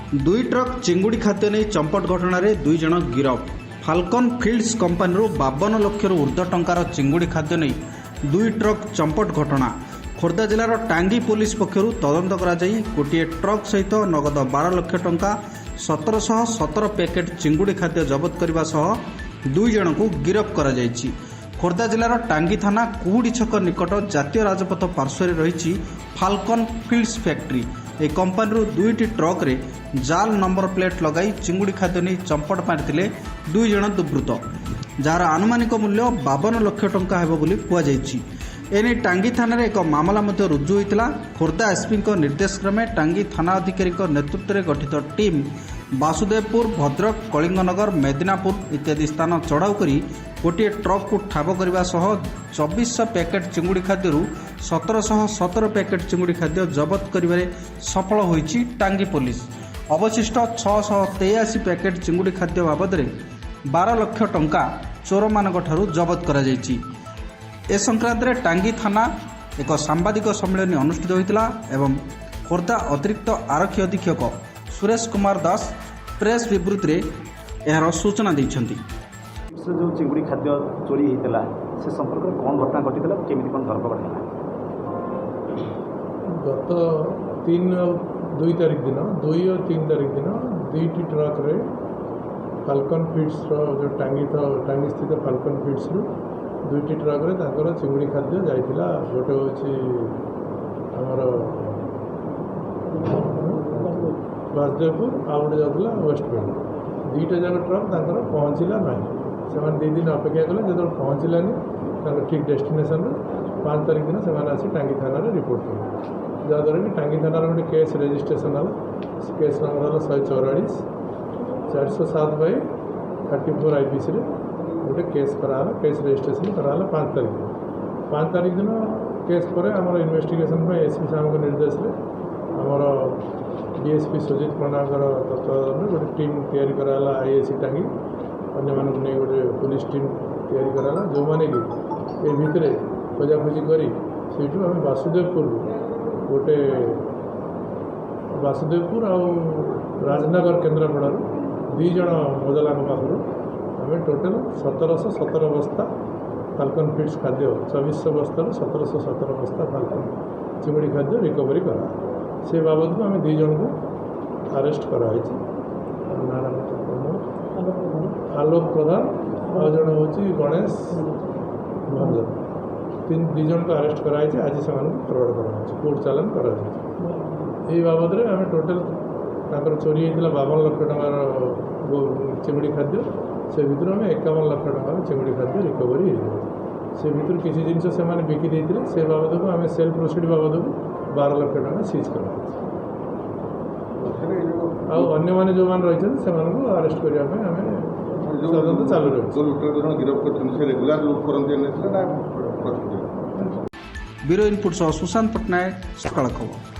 दुई ट्रक चिंगुड़ी खाद्य नहीं चंपट घटना रे 2 जन गिरफ। फाल्कन फील्ड्स कंपानी 52 लाख ऊर्ध्व टंकार चिंगुड़ी खाद्य नहीं 2 ट्रक चंपट घटना। खोर्धा जिलार टांगी पुलिस पक्षरु तदंत करा जाई गोटे ट्रक सहित नगद 12 लाख टंका 1717 पैकेट चिंगुड़ी खाद्य जबत करने सह 2 जन को गिरफ करा जायछि। खोर्धा जिलार टांगी थाना कुहुड़ी छक निकट जातीय राजपथ पार्श्व रही फाल्कन फील्ड्स फैक्ट्री। ए कंपानी 2टी ट्रक रे जाल नंबर प्लेट लगाई चिंगुड़ी खाद्य नहीं चंपट मारी 2 जन दुर्बृत्त, जार आनुमानिक मूल्य 52 लाख टंका हेबो बोली कुआଯାଇଛି। एने टांगी थाना एक मामला रुजु होता। खोर्धा एसपी निर्देश क्रमे टांगी थाना अधिकारी नेतृत्व में गठित टीम वासुदेवपुर, भद्रक, कलिंगनगर, मेदिनापुर इत्यादि स्थान चढ़ाऊ करी गोटे ट्रक को ठाब करने सह 2400 पैकेट चिंगुड़ी खाद्य 1717 पैकेट चिंगुड़ी खाद्य जबत करिबारे सफल होईछि टांगी पुलिस। अवशिष्ट 683 पैकेट चिंगुड़ी खाद्य बाबद 12 लाख टंका चोर मानक ठारू जबत करा जायछि। ए संक्रांत में टांगी थाना एक सांबादिक सम्मेलन अनुष्ठित होता एवं खोर्धा अतिरिक्त आरक्षी अधीक्षक सुरेश कुमार दास प्रेस विवृत्ति में यार सूचना देइछन्ति। जो चिंगुड़ी खाद्य चोरी होता से संपर्क में कौन घटना घटी केमी कौन धरपकड़ है? गत 2 तारीख दिन 2 और 3 तारीख दिन 2टी ट्रक रे फाल्कन फीड्स जो टांगी स्थित फाल्कन फीड्स 2टी ट्रक रे चिंगुड़ी खाद्य जाइथिला। गोटे होछि हमर वासुदेवपुर आ गोटे जाऊला वेस्ट बेंगल। 2टा जाक ट्रक पहुँचला ना से 2 दिन अपेक्षा कले जो पहुँचलानी ठीक डेस्टिनेशन 5 तारीख दिन से आसी टांगी थाना रिपोर्ट कले जहाँद्वारा कि टांगी थाना गोटे केस रेजिस्ट्रेशन है। केस नंबर है 144 407/34 IPC गोटे केस कराला। केस रेजिस्ट्रेशन कराला 5 तारीख दिन केस पर आम इन्वेस्टिगेशन एसपी साहब निर्देश आमर डीएसपी सुजित पण्डाकर तत्वावधान गोटे टीम तैयारी कराला। आईएसी टांगी अन्य मानक नहीं गोटे पुलिस टीम तैयारी कराला जो माने कि ए भितरे खोजाखोजी करी सेठू आम वासुदेवपुर आ राजनगर केन्द्रापड़ा 2 जन मजला पाखु आम टोटाल 1717 बस्ता फाल्कन फीड्स खाद्य 2400 बस्ता 1717 बस्ता फाल्कन चिंगुड़ी खाद्य रिकवरी करा। से बाबद को आम 2 जन को अरेस्ट कराई। आलोक प्रधान आ जन हूँ गणेश भंजन 2 जन को अरेस्ट कराई। आज से फरवर्ड करा कोर्ट चालान करा। बाबद आम टोटाल चोरी होता 52 लाख टंकार चिंगुड़ी खाद्य से भितर आम 51 लाख टंकार चिंगुड़ी खाद्य रिकवरी से भितर किसी जिनस से बिकी देते से बाबद को आम सेल प्रोसीड बाबद को 12 लाख टंका सीज कर अन्य जो मैंने रही से अरेस्ट करने तदंत चालू रही। ब्यूरो इनपुट सुशांत पट्टनायक, सकाळ खबर।